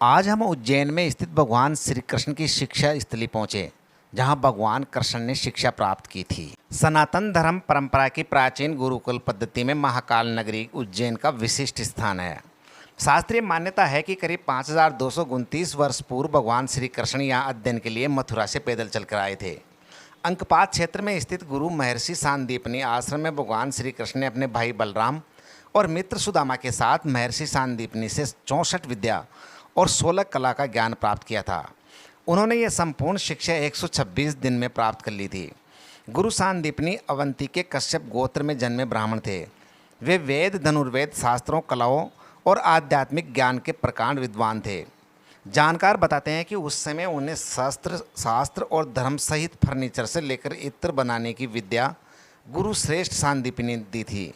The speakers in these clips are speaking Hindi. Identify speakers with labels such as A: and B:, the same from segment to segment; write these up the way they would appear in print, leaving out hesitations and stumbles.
A: आज हम उज्जैन में स्थित भगवान श्री कृष्ण की शिक्षा स्थली पहुँचे, जहाँ भगवान कृष्ण ने शिक्षा प्राप्त की थी। सनातन धर्म परंपरा की प्राचीन गुरुकुल पद्धति में महाकाल नगरी उज्जैन का विशिष्ट स्थान है। शास्त्रीय मान्यता है कि करीब 5229 वर्ष पूर्व भगवान श्री कृष्ण यहाँ अध्ययन के लिए मथुरा से पैदल चलकर आए थे। अंकपात क्षेत्र में स्थित गुरु महर्षि सांदीपनी आश्रम में भगवान श्री कृष्ण ने अपने भाई बलराम और मित्र सुदामा के साथ महर्षि सांदीपनी से 64 विद्या और 16 कला का ज्ञान प्राप्त किया था। उन्होंने यह संपूर्ण शिक्षा 126 दिन में प्राप्त कर ली थी। गुरु सांदीपनी अवंती के कश्यप गोत्र में जन्मे ब्राह्मण थे। वे वेद, धनुर्वेद, शास्त्रों, कलाओं और आध्यात्मिक ज्ञान के प्रकांड विद्वान थे। जानकार बताते हैं कि उस समय उन्हें शास्त्र और धर्म सहित फर्नीचर से लेकर इत्र बनाने की विद्या गुरु श्रेष्ठ सांदीपनी ने दी थी।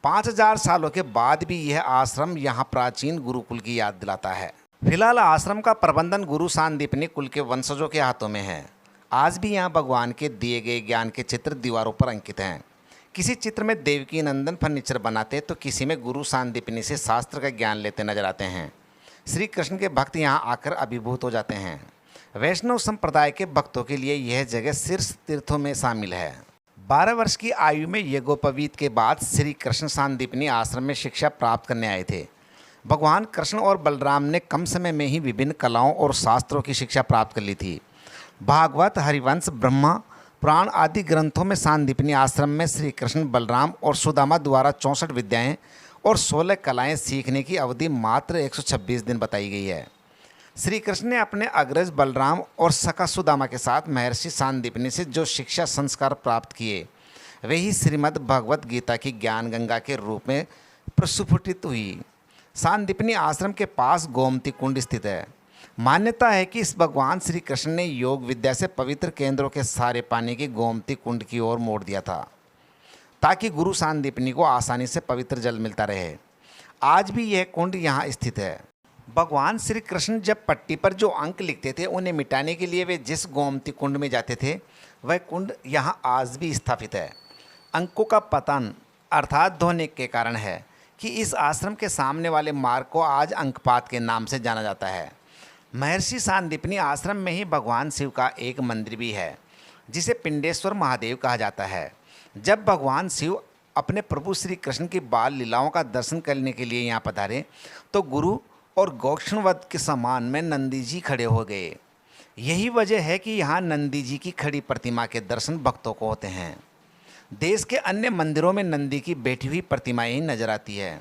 A: 5000 सालों के बाद भी यह आश्रम यहाँ प्राचीन गुरुकुल की याद दिलाता है। फिलहाल आश्रम का प्रबंधन गुरु सांदीपनी कुल के वंशजों के हाथों में है। आज भी यहाँ भगवान के दिए गए ज्ञान के चित्र दीवारों पर अंकित हैं। किसी चित्र में देवकी नंदन फर्नीचर बनाते तो किसी में गुरु सांदीपनी से शास्त्र का ज्ञान लेते नजर आते हैं। श्री कृष्ण के भक्त यहाँ आकर अभिभूत हो जाते हैं। वैष्णव संप्रदाय के भक्तों के लिए यह जगह शीर्ष तीर्थों में शामिल है। 12 वर्ष की आयु में यज्ञोपवीत के बाद श्री कृष्ण सांदीपनी आश्रम में शिक्षा प्राप्त करने आए थे। भगवान कृष्ण और बलराम ने कम समय में ही विभिन्न कलाओं और शास्त्रों की शिक्षा प्राप्त कर ली थी। भागवत, हरिवंश, ब्रह्मा पुराण आदि ग्रंथों में सांदीपनी आश्रम में श्री कृष्ण, बलराम और सुदामा द्वारा 64 विद्याएं और 16 कलाएं सीखने की अवधि मात्र 126 दिन बताई गई है। श्री कृष्ण ने अपने अग्रज बलराम और सखा सुदामा के साथ महर्षि सांदीपनी से जो शिक्षा संस्कार प्राप्त किए, वही श्रीमद् भगवत गीता की ज्ञान गंगा के रूप में प्रस्फुटित हुई। सांदीपनी आश्रम के पास गोमती कुंड स्थित है। मान्यता है कि इस भगवान श्री कृष्ण ने योग विद्या से पवित्र केंद्रों के सारे पानी की गोमती कुंड की ओर मोड़ दिया था, ताकि गुरु सांदीपनी को आसानी से पवित्र जल मिलता रहे। आज भी यह कुंड यहाँ स्थित है। भगवान श्री कृष्ण जब पट्टी पर जो अंक लिखते थे, उन्हें मिटाने के लिए वे जिस गोमती कुंड में जाते थे, वह कुंड यहाँ आज भी स्थापित है। अंकों का पतन अर्थात धोने के कारण है कि इस आश्रम के सामने वाले मार्ग को आज अंकपात के नाम से जाना जाता है। महर्षि सांदीपनी आश्रम में ही भगवान शिव का एक मंदिर भी है, जिसे पिंडेश्वर महादेव कहा जाता है। जब भगवान शिव अपने प्रभु श्री कृष्ण की बाल लीलाओं का दर्शन करने के लिए यहाँ पधारे, तो गुरु और गोक्षणवध के सम्मान में नंदी जी खड़े हो गए। यही वजह है कि यहाँ नंदी जी की खड़ी प्रतिमा के दर्शन भक्तों को होते हैं। देश के अन्य मंदिरों में नंदी की बैठी हुई प्रतिमाएं ही नजर आती है।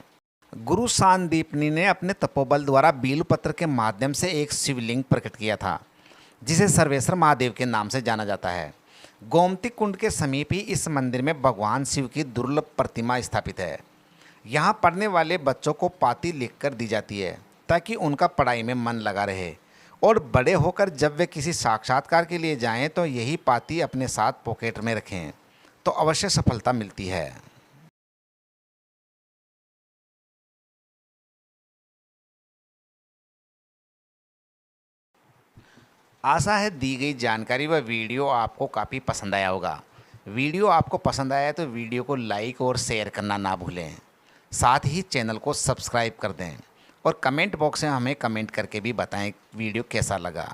A: गुरु सांदीपनी ने अपने तपोबल द्वारा बीलपत्र के माध्यम से एक शिवलिंग प्रकट किया था, जिसे सर्वेश्वर महादेव के नाम से जाना जाता है। गोमती कुंड के समीप ही इस मंदिर में भगवान शिव की दुर्लभ प्रतिमा स्थापित है। यहाँ पढ़ने वाले बच्चों को पाती लिखकर दी जाती है, ताकि उनका पढ़ाई में मन लगा रहे, और बड़े होकर जब वे किसी साक्षात्कार के लिए जाएं तो यही पाती अपने साथ पॉकेट में रखें, तो अवश्य सफलता मिलती है। आशा है दी गई जानकारी व वीडियो आपको काफ़ी पसंद आया होगा। वीडियो आपको पसंद आया तो वीडियो को लाइक और शेयर करना ना भूलें। साथ ही चैनल को सब्सक्राइब कर दें और कमेंट बॉक्स में हमें कमेंट करके भी बताएं वीडियो कैसा लगा।